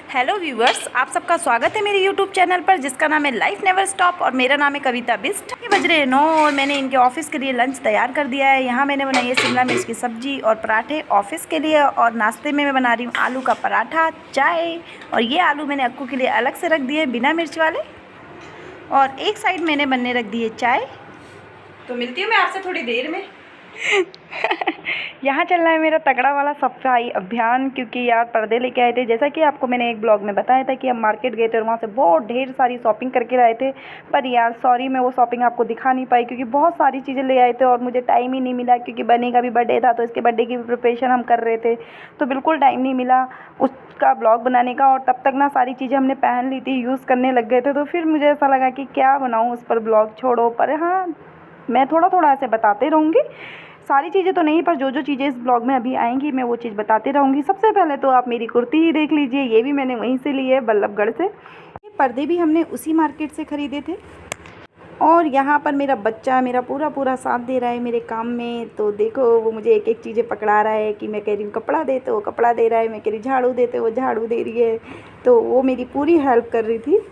Hello viewers, आप सबका स्वागत है मेरे यूट्यूब चैनल पर जिसका नाम है लाइफ नेवर स्टॉप और मेरा नाम है कविता बिस्ट। ये बज रहे हैं 9 और मैंने इनके ऑफिस के लिए लंच तैयार कर दिया है। यहाँ मैंने बनाई है शिमला मिर्च की सब्जी और पराठे ऑफिस के लिए, और नाश्ते में मैं बना रही हूँ आलू का पराठा, चाय। और ये आलू मैंने अक्कू के लिए अलग से रख दिए बिना मिर्च वाले, और एक साइड मैंने बनने रख दी है चाय। तो मिलती हूँ मैं आपसे थोड़ी देर में। यहाँ चल रहा है मेरा तगड़ा वाला सफाई अभियान, क्योंकि यार पर्दे लेके आए थे। जैसा कि आपको मैंने एक ब्लॉग में बताया था कि हम मार्केट गए थे और वहाँ से बहुत ढेर सारी शॉपिंग करके लाए थे। पर यार सॉरी, मैं वो शॉपिंग आपको दिखा नहीं पाई क्योंकि बहुत सारी चीज़ें ले आए थे और मुझे टाइम ही नहीं मिला, क्योंकि बनी का भी बर्थडे था तो इसके बर्थडे की भी प्रिपरेशन हम कर रहे थे, तो बिल्कुल टाइम नहीं मिला उसका ब्लॉग बनाने का। और तब तक ना सारी चीज़ें हमने पहन ली थी, यूज़ करने लग गए थे, तो फिर मुझे ऐसा लगा कि क्या बनाऊँ उस पर ब्लॉग। छोड़ो, पर हाँ मैं थोड़ा थोड़ा ऐसे बताते रहूँगी, सारी चीज़ें तो नहीं, पर जो जो चीज़ें इस ब्लॉग में अभी आएंगी मैं वो चीज़ बताते रहूँगी। सबसे पहले तो आप मेरी कुर्ती ही देख लीजिए, ये भी मैंने वहीं से ली है, बल्लभगढ़ से। ये पर्दे भी हमने उसी मार्केट से ख़रीदे थे। और यहाँ पर मेरा बच्चा मेरा पूरा साथ दे रहा है मेरे काम में। तो देखो वो मुझे एक एक चीज़ें पकड़ा रहा है कि मैं कह रही हूँ कपड़ा दे तो वो कपड़ा दे रहा है, मैं कह रही झाड़ू दे तो वो झाड़ू दे रही है। तो वो मेरी पूरी हेल्प कर रही थी।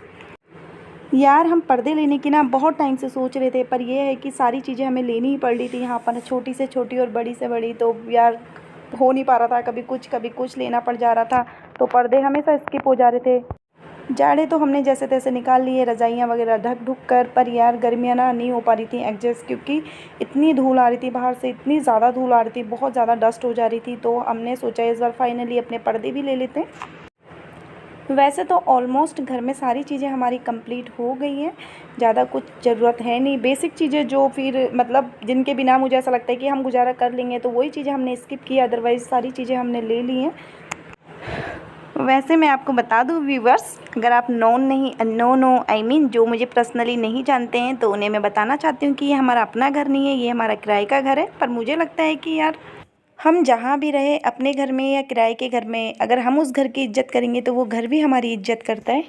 यार हम पर्दे लेने की ना बहुत टाइम से सोच रहे थे, पर ये है कि सारी चीज़ें हमें लेनी ही पड़ रही थी यहाँ पर, छोटी से छोटी और बड़ी से बड़ी। तो यार हो नहीं पा रहा था, कभी कुछ लेना पड़ जा रहा था, तो पर्दे हमेशा स्किप हो जा रहे थे। जाड़े तो हमने जैसे तैसे निकाल लिए, रजाइयाँ वगैरह ढक ढुक कर, पर यार गर्मियाँ ना नहीं हो पा रही थी एडजस्ट, क्योंकि इतनी धूल आ रही थी बाहर से, इतनी ज़्यादा धूल आ रही थी, बहुत ज़्यादा डस्ट हो जा रही थी। तो हमने सोचा इस बार फाइनली अपने पर्दे भी ले लेते हैं। वैसे तो ऑलमोस्ट घर में सारी चीज़ें हमारी कंप्लीट हो गई हैं, ज़्यादा कुछ ज़रूरत है नहीं। बेसिक चीज़ें जो फिर मतलब जिनके बिना मुझे ऐसा लगता है कि हम गुजारा कर लेंगे, तो वही चीज़ें हमने स्किप की, अदरवाइज़ सारी चीज़ें हमने ले ली हैं। वैसे मैं आपको बता दूं व्यूवर्स, अगर आप नॉन नहीं अननोन हो, आई मीन जो मुझे पर्सनली नहीं जानते हैं, तो उन्हें मैं बताना चाहती हूँ कि ये हमारा अपना घर नहीं है, ये हमारा किराए का घर है। पर मुझे लगता है कि यार हम जहाँ भी रहे, अपने घर में या किराए के घर में, अगर हम उस घर की इज्जत करेंगे तो वो घर भी हमारी इज्जत करता है।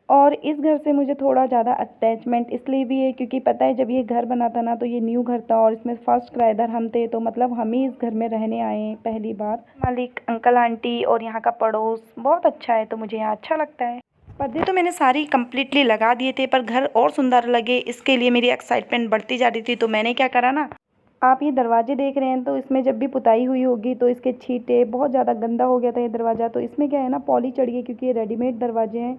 और इस घर से मुझे थोड़ा ज़्यादा अटैचमेंट इसलिए भी है क्योंकि पता है जब ये घर बना था ना, तो ये न्यू घर था और इसमें फर्स्ट किराएदार हम थे, तो मतलब हम ही इस घर में रहने आए हैं पहली बार। मालिक अंकल आंटी और यहाँ का पड़ोस बहुत अच्छा है, तो मुझे यहाँ अच्छा लगता है। पर्दे तो मैंने सारी कम्प्लीटली लगा दिए थे, पर घर और सुंदर लगे इसके लिए मेरी एक्साइटमेंट बढ़ती जा रही थी। तो मैंने क्या करा ना, आप ये दरवाजे देख रहे हैं, तो इसमें जब भी पुताई हुई होगी तो इसके छींटे, बहुत ज़्यादा गंदा हो गया था ये दरवाज़ा, तो इसमें क्या है ना पॉली चढ़ गई, क्योंकि ये रेडीमेड दरवाजे हैं।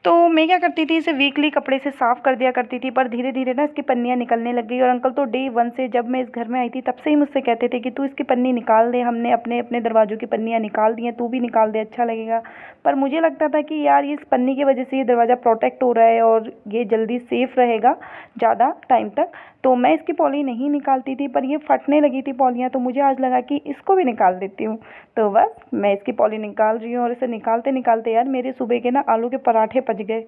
तो मैं क्या करती थी, इसे वीकली कपड़े से साफ़ कर दिया करती थी, पर धीरे धीरे ना इसकी पन्नियाँ निकलने लग गई। और अंकल तो डे 1 से, जब मैं इस घर में आई थी तब से ही मुझसे कहते थे कि तू इसकी पन्नी निकाल दे, हमने अपने अपने दरवाज़ों की पन्नियाँ निकाल दी हैं, तू भी निकाल दे, अच्छा लगेगा। पर मुझे लगता था कि यार इस पन्नी की वजह से ये दरवाज़ा प्रोटेक्ट हो रहा है और ये जल्दी सेफ़ रहेगा ज़्यादा टाइम तक, तो मैं इसकी पॉली नहीं निकालती थी। पर ये फटने लगी थी पॉलियाँ, तो मुझे आज लगा कि इसको भी निकाल देती हूँ। तो बस मैं इसकी पॉली निकाल रही हूँ, और इसे निकालते निकालते यार मेरे सुबह के ना आलू के पराठे पच गए।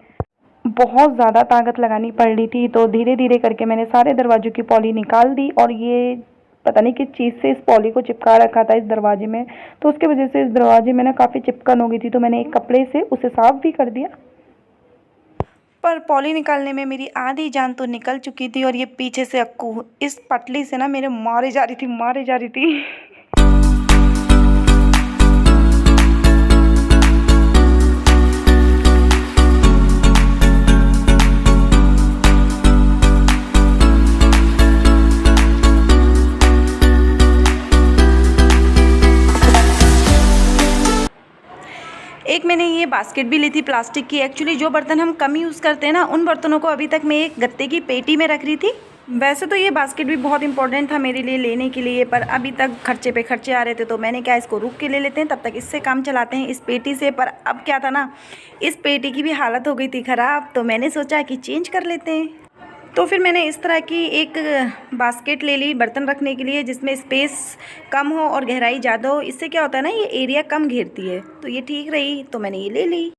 बहुत ज़्यादा ताकत लगानी पड़ रही थी, तो धीरे धीरे करके मैंने सारे दरवाज़ों की पॉली निकाल दी। और ये पता नहीं किस चीज़ से इस पॉली को चिपका रखा था इस दरवाजे में, तो उसके वजह से इस दरवाजे में ना काफ़ी चिपकन हो गई थी, तो मैंने एक कपड़े से उसे साफ़ भी कर दिया। पर पॉली निकालने में मेरी आधी जान तो निकल चुकी थी, और ये पीछे से अक्कू इस पटली से ना मेरे मारे जा रही थी। एक मैंने ये बास्केट भी ली थी प्लास्टिक की। एक्चुअली जो बर्तन हम कम यूज़ करते हैं ना, उन बर्तनों को अभी तक मैं एक गत्ते की पेटी में रख रही थी। वैसे तो ये बास्केट भी बहुत इंपॉर्टेंट था मेरे लिए लेने के लिए, पर अभी तक खर्चे पे खर्चे आ रहे थे, तो मैंने क्या इसको रुक के ले लेते हैं, तब तक इससे काम चलाते हैं इस पेटी से। पर अब क्या था ना, इस पेटी की भी हालत हो गई थी ख़राब, तो मैंने सोचा कि चेंज कर लेते हैं। तो फिर मैंने इस तरह की एक बास्केट ले ली बर्तन रखने के लिए, जिसमें स्पेस कम हो और गहराई ज़्यादा हो। इससे क्या होता है ना, ये एरिया कम घेरती है, तो ये ठीक रही, तो मैंने ये ले ली।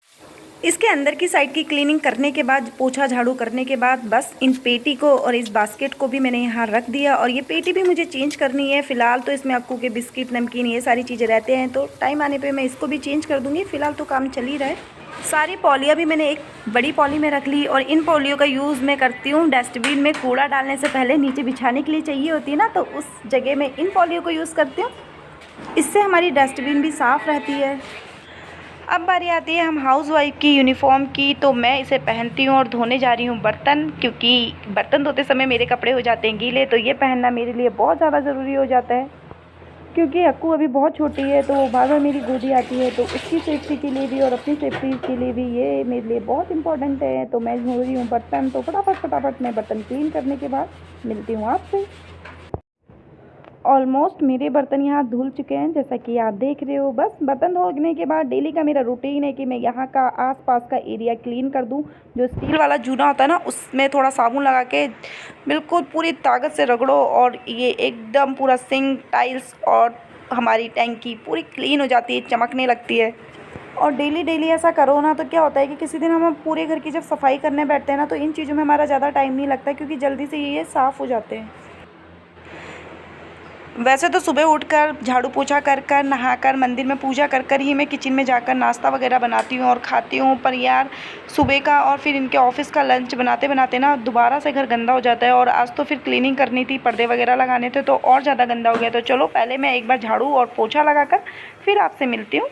इसके अंदर की साइड की क्लीनिंग करने के बाद, पोछा झाड़ू करने के बाद, बस इन पेटी को और इस बास्केट को भी मैंने यहाँ रख दिया। और ये पेटी भी मुझे चेंज करनी है। फ़िलहाल तो इसमें अक्कू के बिस्किट, नमकीन, ये सारी चीज़ें रहते हैं, तो टाइम आने पे मैं इसको भी चेंज कर दूँगी। फ़िलहाल तो काम चल ही रहा है। सारी पॉलियाँ भी मैंने एक बड़ी पॉली में रख ली, और इन पॉलियों का यूज़ मैं करती हूँ डस्टबिन में कूड़ा डालने से पहले नीचे बिछाने के लिए चाहिए होती है ना, तो उस जगह में इन पॉलियों को यूज़ करती हूँ। इससे हमारी डस्टबिन भी साफ़ रहती है। अब बारी आती है हम हाउसवाइफ की यूनिफॉर्म की, तो मैं इसे पहनती हूँ और धोने जा रही हूँ बर्तन, क्योंकि बर्तन धोते समय मेरे कपड़े हो जाते हैं गीले, तो ये पहनना मेरे लिए बहुत ज़्यादा ज़रूरी हो जाता है। क्योंकि अक्कू अभी बहुत छोटी है, तो वो बार बार मेरी गोदी आती है, तो उसकी सेफ्टी के लिए भी और अपनी सेफ्टी के लिए भी ये मेरे लिए बहुत इंपॉर्टेंट है। तो मैं धो रही हूँ बर्तन, तो फटाफट मैं बर्तन क्लीन करने के बाद मिलती हूँ आपसे। ऑलमोस्ट मेरे बर्तन यहाँ धुल चुके हैं, जैसा कि आप देख रहे हो। बस बर्तन धोने के बाद डेली का मेरा रूटीन है कि मैं यहाँ का आसपास का एरिया क्लीन कर दूँ। जो स्टील वाला जूना होता है ना, उसमें थोड़ा साबुन लगा के बिल्कुल पूरी ताकत से रगड़ो, और ये एकदम पूरा सिंक, टाइल्स और हमारी टैंकी पूरी क्लीन हो जाती है, चमकने लगती है। और डेली ऐसा करो ना, तो क्या होता है कि किसी दिन हम पूरे घर की जब सफाई करने बैठते हैं ना, तो इन चीज़ों में हमारा ज़्यादा टाइम नहीं लगता, क्योंकि जल्दी से ये साफ़ हो जाते हैं। वैसे तो सुबह उठकर झाड़ू पोछा कर नहाकर मंदिर में पूजा कर ही मैं किचन में जाकर नाश्ता वगैरह बनाती हूँ और खाती हूँ। पर यार सुबह का और फिर इनके ऑफिस का लंच बनाते बनाते ना दोबारा से घर गंदा हो जाता है, और आज तो फिर क्लीनिंग करनी थी, पर्दे वगैरह लगाने थे, तो और ज़्यादा गंदा हो गया। तो चलो पहले मैं एक बार झाड़ू और पोछा लगाकर फिर आपसे मिलती हूँ।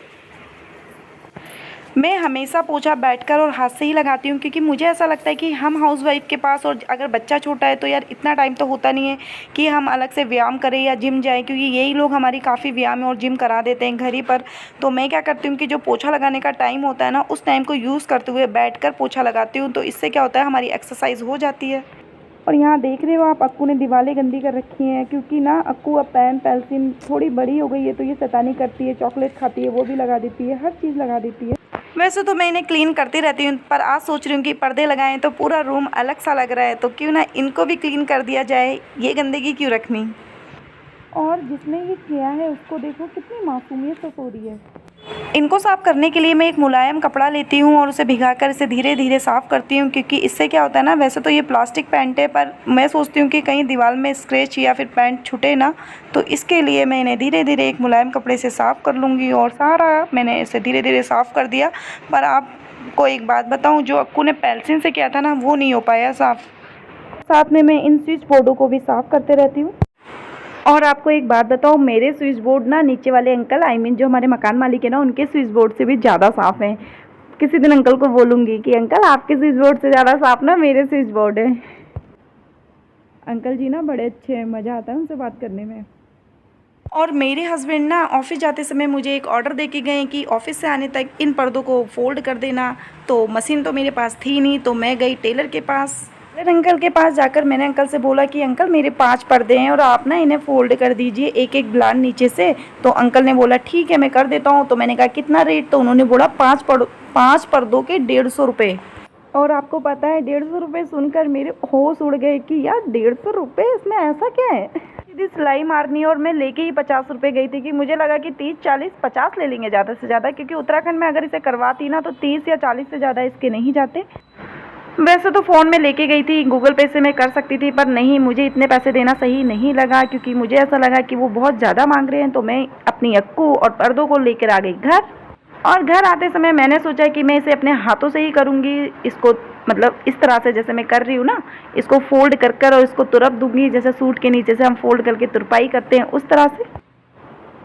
मैं हमेशा पोछा बैठकर और हाथ से ही लगाती हूँ, क्योंकि मुझे ऐसा लगता है कि हम हाउसवाइफ के पास, और अगर बच्चा छोटा है तो यार इतना टाइम तो होता नहीं है कि हम अलग से व्यायाम करें या जिम जाएं, क्योंकि यही लोग हमारी काफ़ी व्यायाम और जिम करा देते हैं घर ही पर। तो मैं क्या करती हूँ कि जो पोछा लगाने का टाइम होता है ना, उस टाइम को यूज़ करते हुए बैठकर पोछा लगाती हूँ, तो इससे क्या होता है हमारी एक्सरसाइज हो जाती है। और यहाँ देख रहे हो आप, अक्कू ने दीवारें गंदी कर रखी हैं, क्योंकि ना अक्कू अब पेन पेंसिल थोड़ी बड़ी हो गई है, तो ये शैतानी करती है, चॉकलेट खाती है, वो भी लगा देती है, हर चीज़ लगा देती है। वैसे तो मैं इन्हें क्लीन करती रहती हूँ, पर आज सोच रही हूँ कि पर्दे लगाएं तो पूरा रूम अलग सा लग रहा है, तो क्यों ना इनको भी क्लीन कर दिया जाए, ये गंदगी क्यों रखनी। और जिसने ये किया है उसको देखो कितनी मासूमियत से सो रही है। इनको साफ़ करने के लिए मैं एक मुलायम कपड़ा लेती हूँ और उसे भिगाकर इसे धीरे धीरे साफ़ करती हूँ, क्योंकि इससे क्या होता है ना, वैसे तो ये प्लास्टिक पैंट है, पर मैं सोचती हूँ कि कहीं दीवार में स्क्रैच या फिर पैंट छूटे ना, तो इसके लिए मैं इन्हें धीरे धीरे एक मुलायम कपड़े से साफ़ कर लूँगी। और सारा मैंने इसे धीरे धीरे साफ़ कर दिया। पर आपको एक बात बताऊँ, जो अक्कू ने पेंसिल से किया था ना, वो नहीं हो पाया साफ़। साथ में मैं इन स्विच बोर्डों को भी साफ़ करते रहती हूँ। और आपको एक बात बताऊँ, मेरे स्विच बोर्ड ना नीचे वाले अंकल, आई मीन जो हमारे मकान मालिक है ना, उनके स्विच बोर्ड से भी ज़्यादा साफ़ हैं। किसी दिन अंकल को बोलूँगी कि अंकल आपके स्विच बोर्ड से ज़्यादा साफ़ ना मेरे स्विच बोर्ड है। अंकल जी ना बड़े अच्छे हैं, मज़ा आता है उनसे बात करने में। और मेरे हस्बैंड ना ऑफ़िस जाते समय मुझे एक ऑर्डर दे के गए कि ऑफ़िस से आने तक इन पर्दों को फ़ोल्ड कर देना। तो मशीन तो मेरे पास थी नहीं, तो मैं गई टेलर के पास। टेलर अंकल के पास जाकर मैंने अंकल से बोला कि अंकल मेरे 5 पर्दे हैं और आप ना इन्हें फ़ोल्ड कर दीजिए एक एक ब्लान नीचे से। तो अंकल ने बोला ठीक है मैं कर देता हूँ। तो मैंने कहा कितना रेट, तो उन्होंने बोला 5 पर्दों के 150 रुपये। और आपको पता है 150 रुपये सुनकर मेरे होश उड़ गए कि यार 150 रुपये, इसमें ऐसा क्या है। सीधी सिलाई मारनी, और मैं लेके ही 50 रुपये गई थी, कि मुझे लगा कि 30, 40, 50 ले लेंगे ज़्यादा से ज़्यादा, क्योंकि उत्तराखंड में अगर इसे करवाती ना तो 30 या 40 से ज़्यादा इसके नहीं जाते। वैसे तो फ़ोन में लेके गई थी, गूगल पे से मैं कर सकती थी, पर नहीं, मुझे इतने पैसे देना सही नहीं लगा, क्योंकि मुझे ऐसा लगा कि वो बहुत ज़्यादा मांग रहे हैं। तो मैं अपनी अक्कू और पर्दों को लेकर आ गई घर। और घर आते समय मैंने सोचा कि मैं इसे अपने हाथों से ही करूँगी, इसको मतलब इस तरह से जैसे मैं कर रही हूँ ना, इसको फोल्ड कर और इसको तुरप दूँगी, जैसे सूट के नीचे से हम फोल्ड करके तुरपाई करते हैं उस तरह से।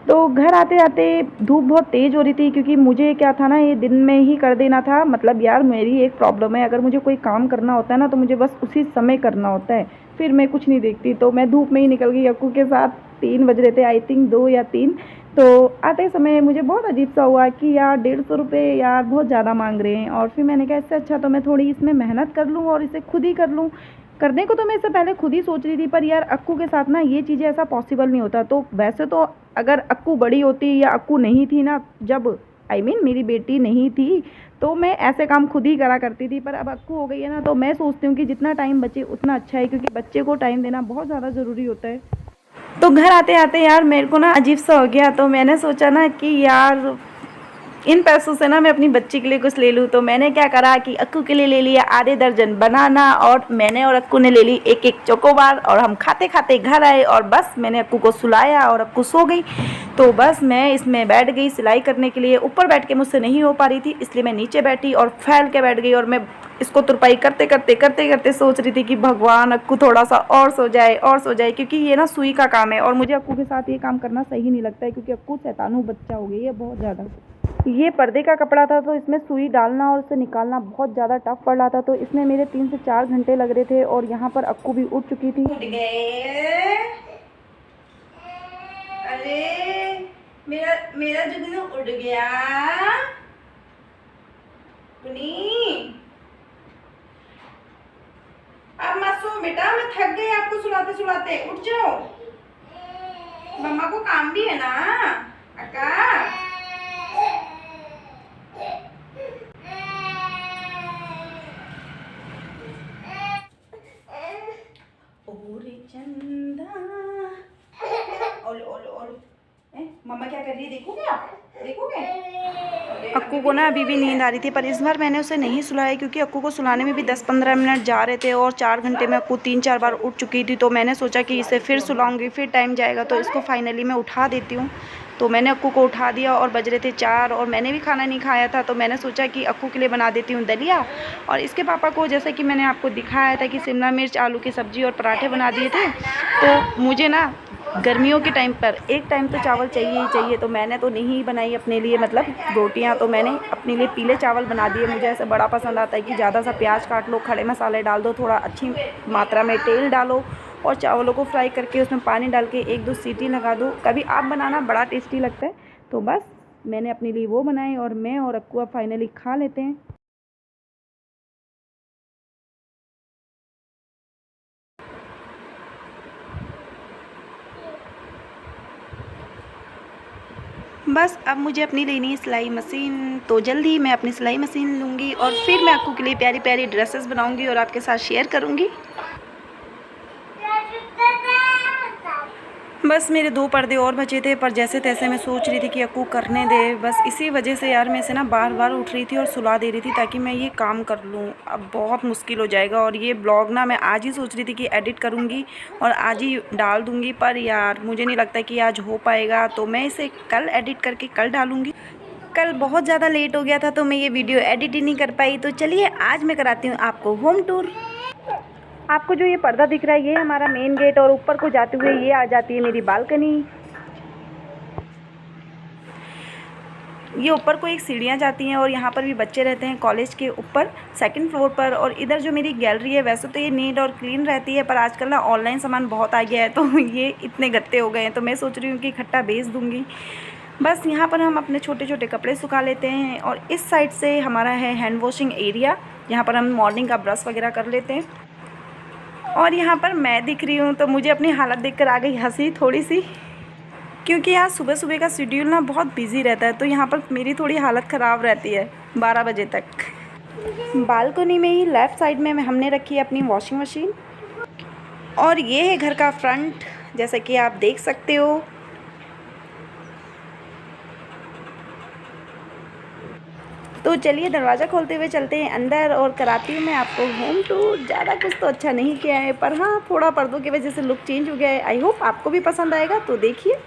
तो घर आते आते धूप बहुत तेज़ हो रही थी, क्योंकि मुझे क्या था ना, ये दिन में ही कर देना था। मतलब यार मेरी एक प्रॉब्लम है, अगर मुझे कोई काम करना होता है ना, तो मुझे बस उसी समय करना होता है, फिर मैं कुछ नहीं देखती। तो मैं धूप में ही निकल गई अक्कू के साथ। 3 बज रहे थे, आई थिंक 2 या 3। तो आते समय मुझे बहुत अजीब सा हुआ कि यार 150 रुपये यार बहुत ज़्यादा मांग रहे हैं। और फिर मैंने कहा इससे अच्छा तो मैं थोड़ी इसमें मेहनत कर लूँ और इसे खुद ही कर लूँ। करने को तो मैं इससे पहले खुद ही सोच रही थी, पर यार अक्कू के साथ ना ये चीज़ें ऐसा पॉसिबल नहीं होता। तो वैसे तो अगर अक्कू बड़ी होती या अक्कू नहीं थी ना, जब आई मीन मेरी बेटी नहीं थी, तो मैं ऐसे काम खुद ही करा करती थी। पर अब अक्कू हो गई है ना, तो मैं सोचती हूँ कि जितना टाइम बचे उतना अच्छा है, क्योंकि बच्चे को टाइम देना बहुत ज़्यादा ज़रूरी होता है। तो घर आते आते यार मेरे को ना अजीब सा हो गया, तो मैंने सोचा ना कि यार इन पैसों से ना मैं अपनी बच्ची के लिए कुछ ले लूँ। तो मैंने क्या करा कि अक्कू के लिए ले लिया आधे दर्जन बनाना, और मैंने और अक्कू ने ले ली एक एक चोकोबार, और हम खाते खाते घर आए, और बस मैंने अक्कू को सुलाया और अक्कू सो गई। तो बस मैं इसमें बैठ गई सिलाई करने के लिए। ऊपर बैठ के मुझसे नहीं हो पा रही थी, इसलिए मैं नीचे बैठी और फैल के बैठ गई, और मैं इसको तुरपाई करते करते सोच रही थी कि भगवान अक्कू थोड़ा सा और सो जाए, क्योंकि ये ना सुई का काम है, और मुझे अक्कू के साथ ये काम करना सही नहीं लगता है, क्योंकि अक्कू शैतानू बच्चा हो गई है बहुत ज़्यादा। ये पर्दे का कपड़ा था तो इसमें सुई डालना और उसे निकालना बहुत ज़्यादा टफ पड़ रहा था, तो इसमें मेरे 3 से 4 घंटे लग रहे थे। और यहाँ पर अक्कू भी उठ चुकी थी। उठ गए। अरे मेरा जुगनू उड़ गया। पुनी अब मत सो बेटा, मैं थक गई आपको सुलाते सुलाते। उठ जाओ, मम्मा को काम भी है ना। अक्का ओरे चंदा। ओले ओले ओले, मम्मा क्या कर रही है देखोगे आप? देखोगे? अक्कू को ना अभी भी नींद आ रही थी, पर इस बार मैंने उसे नहीं सुलाया क्योंकि अक्कू को सुलाने में भी 10-15 मिनट जा रहे थे और 4 घंटे में अक्कू 3-4 बार उठ चुकी थी। तो मैंने सोचा कि इसे फिर सुलाऊंगी, फिर टाइम जाएगा, तो इसको फाइनली मैं उठा देती हूँ। तो मैंने अक्कू को उठा दिया और बज रहे थे 4 और मैंने भी खाना नहीं खाया था। तो मैंने सोचा कि अक्कू के लिए बना देती हूँ दलिया, और इसके पापा को जैसे कि मैंने आपको दिखाया था कि शिमला मिर्च आलू की सब्ज़ी और पराठे बना दिए थे। तो मुझे ना गर्मियों के टाइम पर एक टाइम तो चावल चाहिए ही चाहिए, तो मैंने तो नहीं बनाई अपने लिए मतलब रोटियां, तो मैंने अपने लिए पीले चावल बना दिए। मुझे ऐसा बड़ा पसंद आता है कि ज़्यादा सा प्याज काट लो, खड़े मसाले डाल दो, थोड़ा अच्छी मात्रा में तेल डालो और चावलों को फ्राई करके उसमें पानी डाल के 1-2 सीटी लगा दो। कभी आप बनाना, बड़ा टेस्टी लगता है। तो बस मैंने अपने लिए वो बनाए और मैं और अक्कू अब फाइनली खा लेते हैं। बस अब मुझे अपनी लेनी है सिलाई मशीन, तो जल्द ही मैं अपनी सिलाई मशीन लूँगी और फिर मैं अक्कू के लिए प्यारी प्यारी ड्रेसेस बनाऊँगी और आपके साथ शेयर करूँगी। बस मेरे 2 पर्दे और बचे थे, पर जैसे तैसे मैं सोच रही थी कि अक्कू करने दे। बस इसी वजह से यार मैं इसे ना बार बार उठ रही थी और सुला दे रही थी ताकि मैं ये काम कर लूँ। अब बहुत मुश्किल हो जाएगा और ये ब्लॉग ना मैं आज ही सोच रही थी कि एडिट करूँगी और आज ही डाल दूँगी, पर यार मुझे नहीं लगता कि आज हो पाएगा। तो मैं इसे कल एडिट करके कल डालूँगी। कल बहुत ज़्यादा लेट हो गया था तो मैं ये वीडियो एडिट ही नहीं कर पाई। तो चलिए आज मैं कराती हूँ आपको होम टूर। आपको जो ये पर्दा दिख रहा है ये हमारा मेन गेट, और ऊपर को जाते हुए ये आ जाती है मेरी बालकनी। ये ऊपर को एक सीढ़ियाँ जाती हैं और यहाँ पर भी बच्चे रहते हैं कॉलेज के ऊपर 2nd फ्लोर पर। और इधर जो मेरी गैलरी है वैसे तो ये नीट और क्लीन रहती है, पर आजकल ना ऑनलाइन सामान बहुत आ गया है तो ये इतने गत्ते हो गए हैं, तो मैं सोच रही हूँ कि इकट्ठा बेच दूँगी। बस यहाँ पर हम अपने छोटे छोटे कपड़े सुखा लेते हैं। और इस साइड से हमारा है हैंड वॉशिंग एरिया, यहाँ पर हम मॉर्निंग का ब्रश वगैरह कर लेते हैं। और यहाँ पर मैं दिख रही हूँ तो मुझे अपनी हालत देखकर आ गई हंसी थोड़ी सी, क्योंकि यहाँ सुबह सुबह का शेड्यूल ना बहुत बिजी रहता है, तो यहाँ पर मेरी थोड़ी हालत ख़राब रहती है 12 बजे तक। बालकनी में ही लेफ़्ट साइड में हमने रखी है अपनी वॉशिंग मशीन, और ये है घर का फ्रंट जैसा कि आप देख सकते हो। तो चलिए दरवाज़ा खोलते हुए चलते हैं अंदर और कराती हूँ मैं आपको होम टूर। ज़्यादा कुछ तो अच्छा नहीं किया है, पर हाँ थोड़ा पर्दों की वजह से लुक चेंज हो गया है। आई होप आपको भी पसंद आएगा, तो देखिए।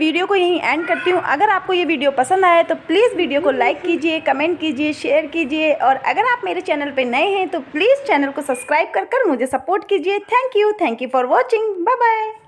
वीडियो को यहीं एंड करती हूँ। अगर आपको ये वीडियो पसंद आया तो प्लीज़ वीडियो को लाइक कीजिए, कमेंट कीजिए, शेयर कीजिए और अगर आप मेरे चैनल पे नए हैं तो प्लीज़ चैनल को सब्सक्राइब कर मुझे सपोर्ट कीजिए। Thank you for watching. Bye bye.